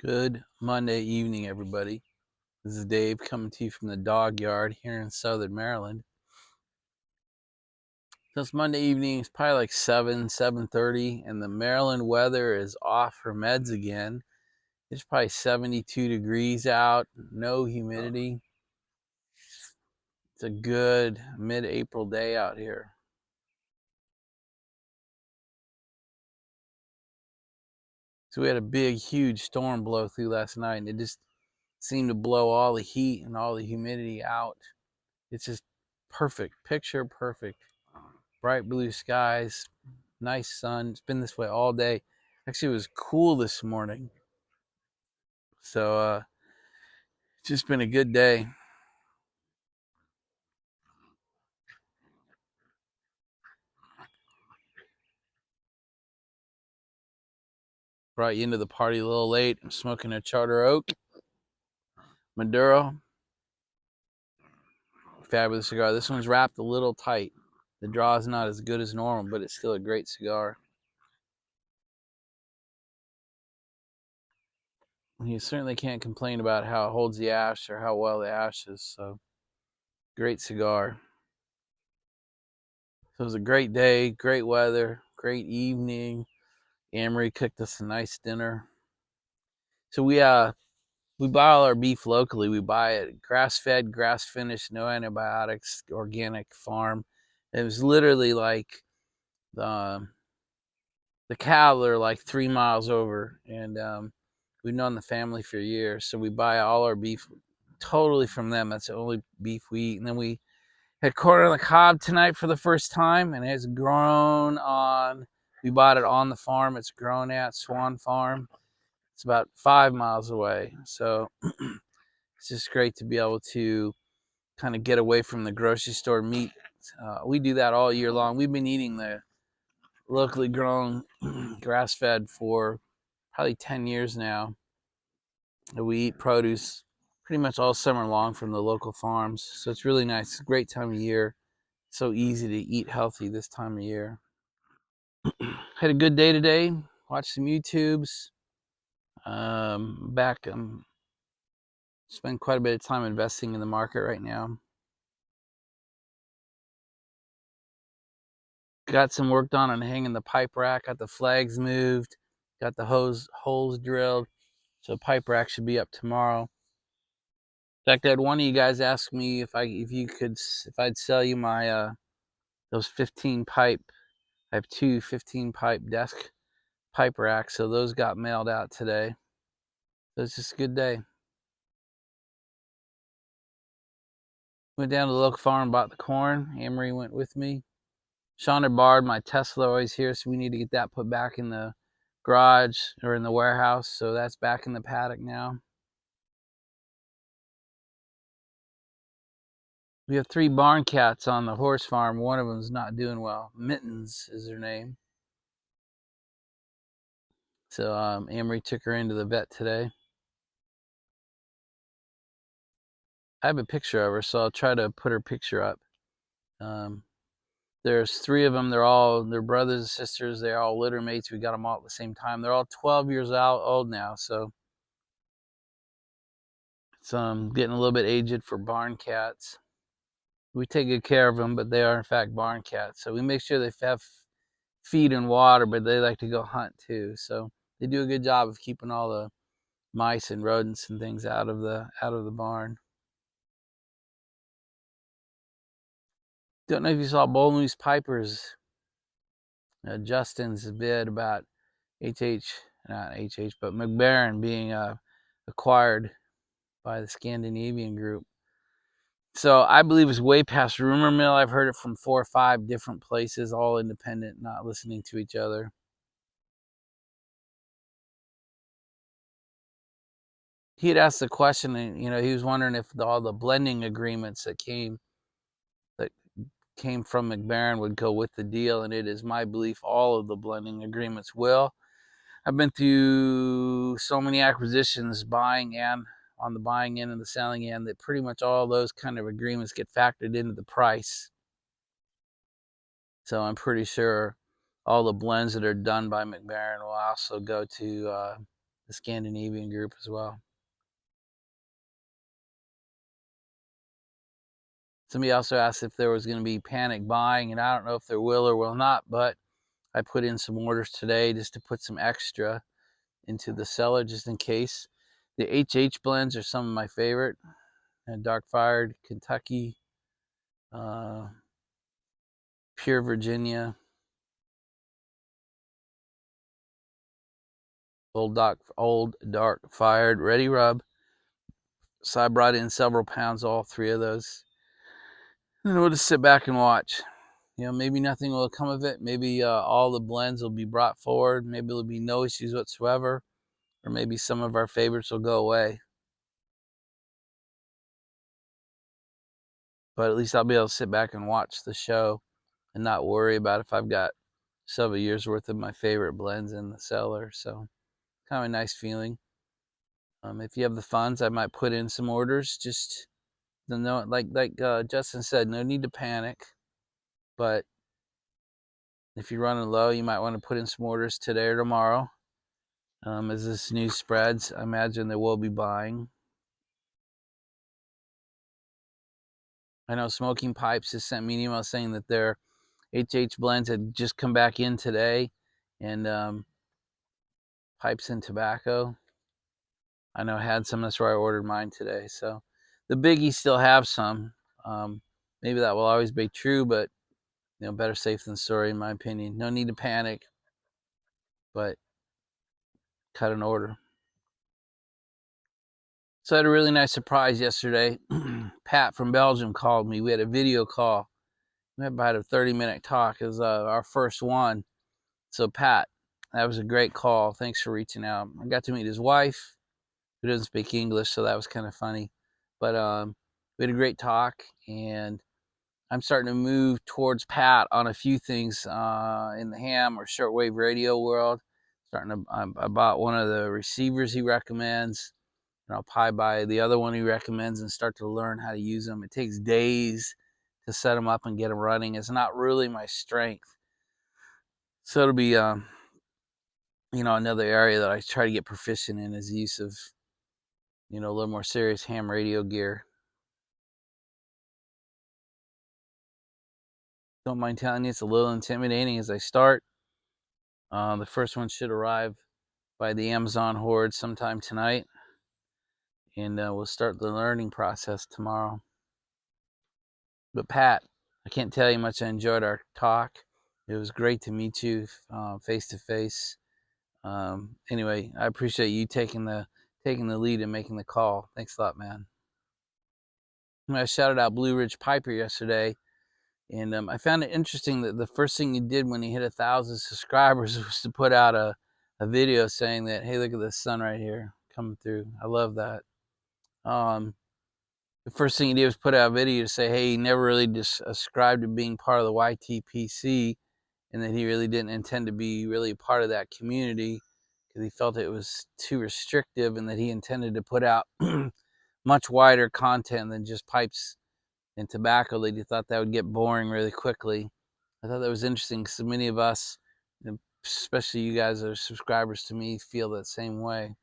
Good Monday evening, everybody. This is Dave coming to you from the Dogyard here in Southern Maryland. So it's Monday evening. It's probably like 7:30, and the Maryland weather is off her meds again. It's probably 72 degrees out, no humidity. It's a good mid-April day out here. So we had a big, huge storm blow through last night, and it just seemed to blow all the heat and all the humidity out. It's just perfect, picture perfect. Bright blue skies, nice sun. It's been this way all day. Actually, it was cool this morning. So it's just been a good day. Brought you into the party a little late. I'm smoking a Charter Oak Maduro. Fabulous cigar. This one's wrapped a little tight. The draw is not as good as normal, but it's still a great cigar. You certainly can't complain about how it holds the ash or how well the ash is. So, great cigar. So it was a great day, great weather, great evening. Amory cooked us a nice dinner. So we buy all our beef locally. We buy it grass-fed, grass-finished, no antibiotics, organic farm. It was literally like the cattle are like 3 miles over, and we've known the family for years. So we buy all our beef totally from them. That's the only beef we eat. And then we had corn on the cob tonight for the first time, and it's grown on. We bought it on the farm. It's grown at Swan Farm. It's about 5 miles away. So it's just great to be able to kind of get away from the grocery store meat. We do that all year long. We've been eating the locally grown grass-fed for probably 10 years now. We eat produce pretty much all summer long from the local farms. So it's really nice. It's a great time of year. So easy to eat healthy this time of year. Had a good day today. Watched some YouTubes. Spend quite a bit of time investing in the market right now. Got some work done on hanging the pipe rack. Got the flags moved. Got the holes drilled. So pipe rack should be up tomorrow. In fact, I had one of you guys ask me if I'd sell you my those 15 pipe. I have two 15 pipe desk pipe racks, so those got mailed out today. So it's just a good day. Went down to the local farm, bought the corn. Amory went with me. Shauna barred my Tesla always here, so we need to get that put back in the garage or in the warehouse. So that's back in the paddock now. We have 3 barn cats on the horse farm. One of them's not doing well. Mittens is her name. So Amory took her into the vet today. I have a picture of her, so I'll try to put her picture up. There's 3 of them. They're brothers and sisters. They're all litter mates. We got them all at the same time. They're all 12 years old now, so it's getting a little bit aged for barn cats. We take good care of them, but they are in fact barn cats. So we make sure they have feed and water, but they like to go hunt too. So they do a good job of keeping all the mice and rodents and things out of the barn. Don't know if you saw Bull Moose Piper's Justin's bid about not HH, but McBaron being acquired by the Scandinavian group. So I believe it's way past rumor mill. I've heard it from 4 or 5 different places, all independent, not listening to each other. He had asked the question, and he was wondering if all the blending agreements that came from McBaron would go with the deal, and it is my belief all of the blending agreements will. I've been through so many acquisitions, buying and on the buying end and the selling end, that pretty much all those kind of agreements get factored into the price. So I'm pretty sure all the blends that are done by McBaron will also go to the Scandinavian group as well. Somebody also asked if there was going to be panic buying, and I don't know if there will or will not, but I put in some orders today just to put some extra into the cellar just in case. The HH blends are some of my favorite. Dark Fired, Kentucky, Pure Virginia, Old Dark Fired, Ready Rub. So I brought in several pounds, all three of those. And we'll just sit back and watch. Maybe nothing will come of it. Maybe all the blends will be brought forward. Maybe there'll be no issues whatsoever. Or maybe some of our favorites will go away. But at least I'll be able to sit back and watch the show and not worry about if I've got several years worth of my favorite blends in the cellar. So kind of a nice feeling. If you have the funds, I might put in some orders. Just like Justin said, no need to panic. But if you're running low, you might want to put in some orders today or tomorrow. As this news spreads, I imagine they will be buying. I know Smoking Pipes has sent me an email saying that their HH blends had just come back in today, and Pipes and Tobacco, I know I had some. That's where I ordered mine today. So the biggies still have some. Maybe that will always be true, but better safe than sorry, in my opinion. No need to panic, but cut an order. So I had a really nice surprise yesterday. Pat from Belgium called me. We had a video call. We had about a 30-minute talk. It was our first one. So Pat, that was a great call. Thanks for reaching out. I got to meet his wife, who doesn't speak English, so that was kind of funny. But we had a great talk, and I'm starting to move towards Pat on a few things in the ham or shortwave radio world. I bought one of the receivers he recommends, and I'll probably buy the other one he recommends and start to learn how to use them. It takes days to set them up and get them running. It's not really my strength, so it'll be another area that I try to get proficient in is the use of a little more serious ham radio gear. Don't mind telling you, it's a little intimidating as I start. The first one should arrive by the Amazon horde sometime tonight, and we'll start the learning process tomorrow. But Pat, I can't tell you how much I enjoyed our talk. It was great to meet you face to face. Anyway, I appreciate you taking the lead and making the call. Thanks a lot, man. I shouted out Blue Ridge Piper yesterday, and I found it interesting that the first thing he did when he hit 1,000 subscribers was to put out a video saying that, hey, look at this sun right here coming through. I love that. The first thing he did was put out a video to say, hey, he never really just ascribed to being part of the YTPC, and that he really didn't intend to be really a part of that community because he felt it was too restrictive, and that he intended to put out much wider content than just pipes and tobacco. That he thought that would get boring really quickly. I thought that was interesting because many of us, especially you guys that are subscribers to me, feel that same way.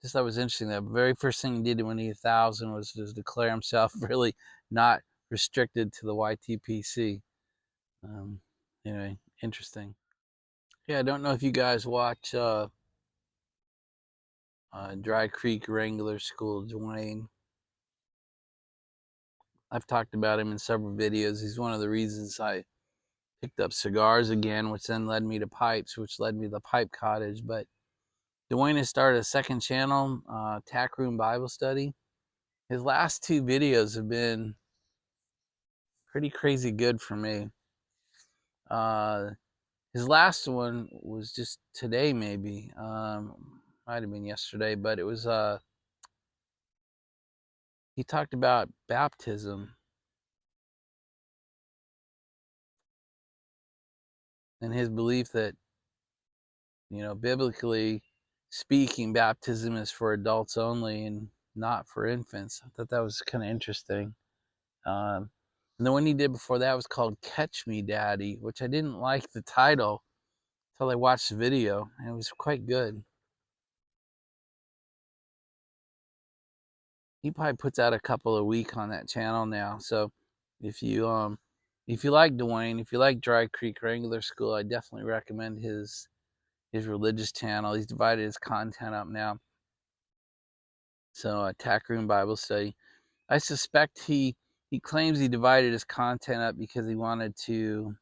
Just thought it was interesting. That very first thing he did when he hit 1,000 was to declare himself really not restricted to the YTPC. Anyway, interesting. Yeah, I don't know if you guys watch Dry Creek Wrangler School, Dwayne. I've talked about him in several videos. He's one of the reasons I picked up cigars again, which then led me to pipes, which led me to the Pipe Cottage. But Dwayne has started a second channel, Tack Room Bible Study. His last two videos have been pretty crazy good for me. His last one was just today, maybe. Might have been yesterday, but it was he talked about baptism and his belief that, biblically speaking, baptism is for adults only and not for infants. I thought that was kind of interesting. And the one he did before that was called Catch Me Daddy, which I didn't like the title until I watched the video, and it was quite good. he probably puts out a couple a week on that channel now. So if you like Dwayne, if you like Dry Creek Wrangler School, I definitely recommend his religious channel. He's divided his content up now. So Attack Room Bible Study. I suspect he claims he divided his content up because he wanted to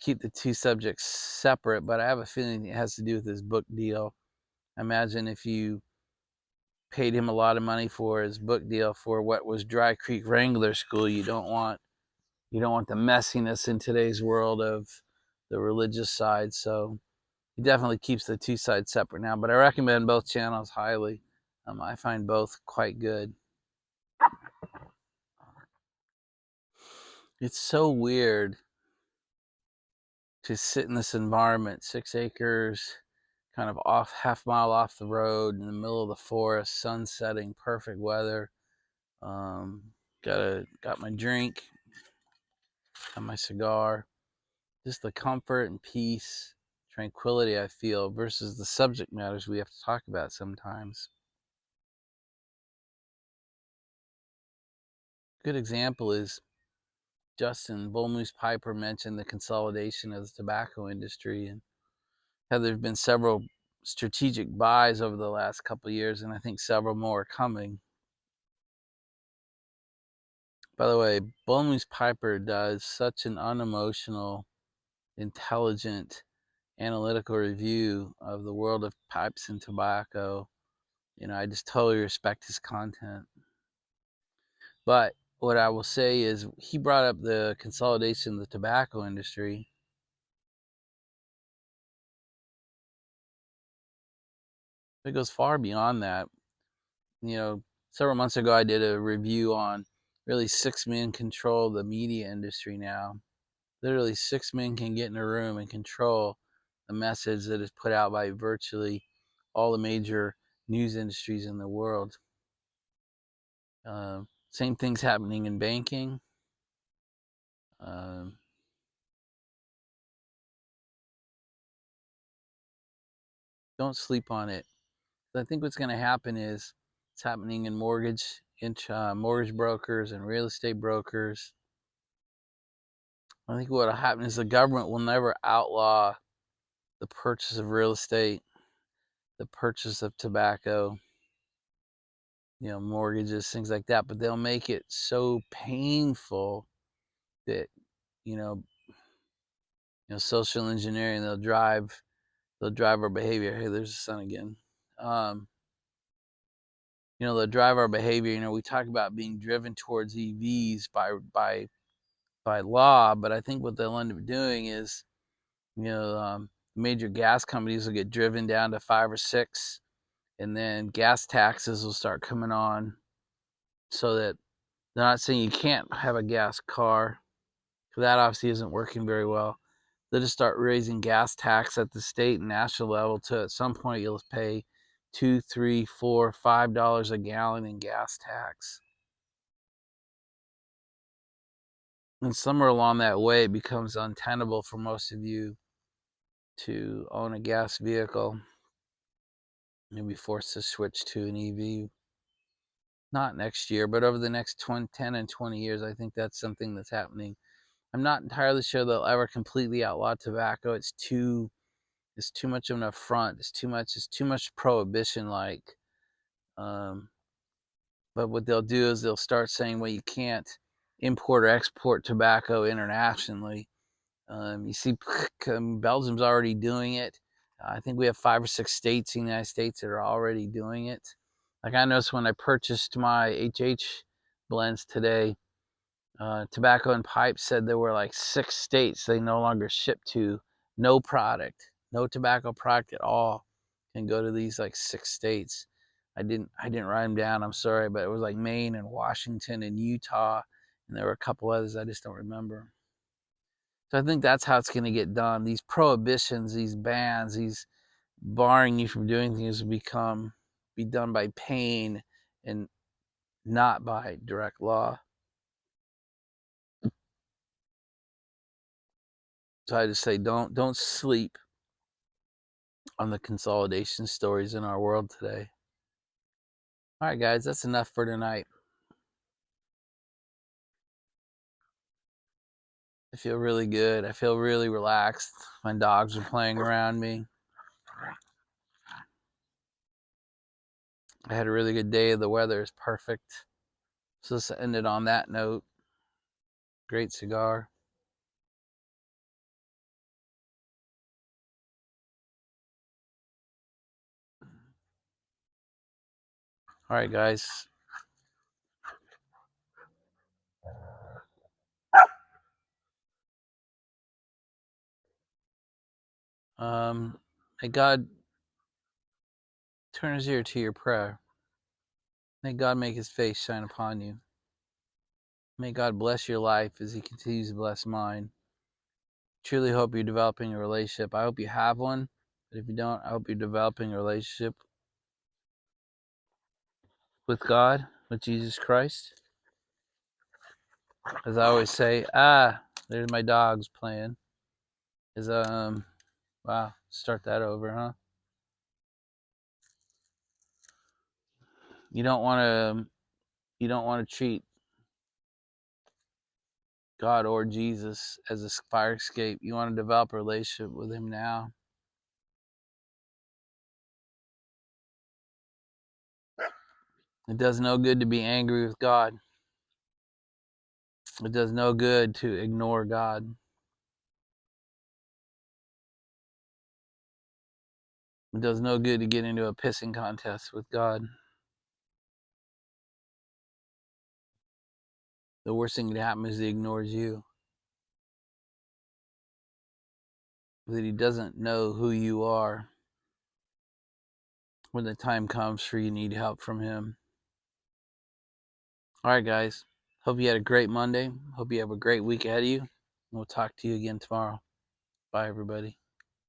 keep the two subjects separate, but I have a feeling it has to do with his book deal. I imagine if you paid him a lot of money for his book deal for what was Dry Creek Wrangler School, you don't want the messiness in today's world of the religious side. So he definitely keeps the two sides separate now, but I recommend both channels highly. I find both quite good. It's so weird to sit in this environment, 6 acres, kind of off, half mile off the road in the middle of the forest, sun setting, perfect weather. Got my drink, got my cigar. Just the comfort and peace, tranquility I feel versus the subject matters we have to talk about sometimes. A good example is Justin Bull Moose Piper mentioned the consolidation of the tobacco industry and how there have been several strategic buys over the last couple of years, and I think several more are coming. By the way, Bull Moose Piper does such an unemotional, intelligent, analytical review of the world of pipes and tobacco. I just totally respect his content. But what I will say is he brought up the consolidation of the tobacco industry. It goes far beyond that. Several months ago, I did a review on really 6 men control the media industry now. Literally, 6 men can get in a room and control a message that is put out by virtually all the major news industries in the world. Same thing's happening in banking. Don't sleep on it. I think what's going to happen is it's happening in mortgage brokers and real estate brokers. I think what will happen is the government will never outlaw the purchase of real estate, the purchase of tobacco, mortgages, things like that. But they'll make it so painful that you know, social engineering. They'll drive our behavior. Hey, there's the sun again. They'll drive our behavior. We talk about being driven towards EVs by law, but I think what they'll end up doing is, major gas companies will get driven down to 5 or 6, and then gas taxes will start coming on, so that they're not saying you can't have a gas car, because that obviously isn't working very well. They'll just start raising gas tax at the state and national level to at some point you'll pay $2, $3, $4, $5 a gallon in gas tax. And somewhere along that way, it becomes untenable for most of you to own a gas vehicle. You'll be forced to switch to an EV. Not next year, but over the next 10 and 20 years, I think that's something that's happening. I'm not entirely sure they'll ever completely outlaw tobacco. It's too much of an affront. It's too much prohibition like. But what they'll do is they'll start saying, well, you can't import or export tobacco internationally. You see, Belgium's already doing it. I think we have 5 or 6 states in the United States that are already doing it. Like I noticed when I purchased my HH blends today, Tobacco and Pipes said there were like 6 states they no longer ship to. No product, no tobacco product at all can go to these like 6 states. I didn't write them down. I'm sorry, but it was like Maine and Washington and Utah, and there were a couple others I just don't remember. So I think that's how it's going to get done. These prohibitions, these bans, these barring you from doing things will be done by pain and not by direct law. So I just say don't sleep on the consolidation stories in our world today. All right, guys, that's enough for tonight. I feel really good. I feel really relaxed. My dogs are playing around me. I had a really good day. The weather is perfect. So let's end it on that note. Great cigar. All right, guys. May God turn his ear to your prayer. May God make his face shine upon you. May God bless your life as he continues to bless mine. Truly hope you're developing a relationship. I hope you have one, but if you don't, I hope you're developing a relationship with God, with Jesus Christ. As I always say, there's my dogs playing. Wow, start that over, huh? You don't want to treat God or Jesus as a fire escape. You want to develop a relationship with him now. It does no good to be angry with God. It does no good to ignore God. It does no good to get into a pissing contest with God. The worst thing that happens is he ignores you. That he doesn't know who you are when the time comes for you need help from him. All right, guys. Hope you had a great Monday. Hope you have a great week ahead of you. We'll talk to you again tomorrow. Bye, everybody.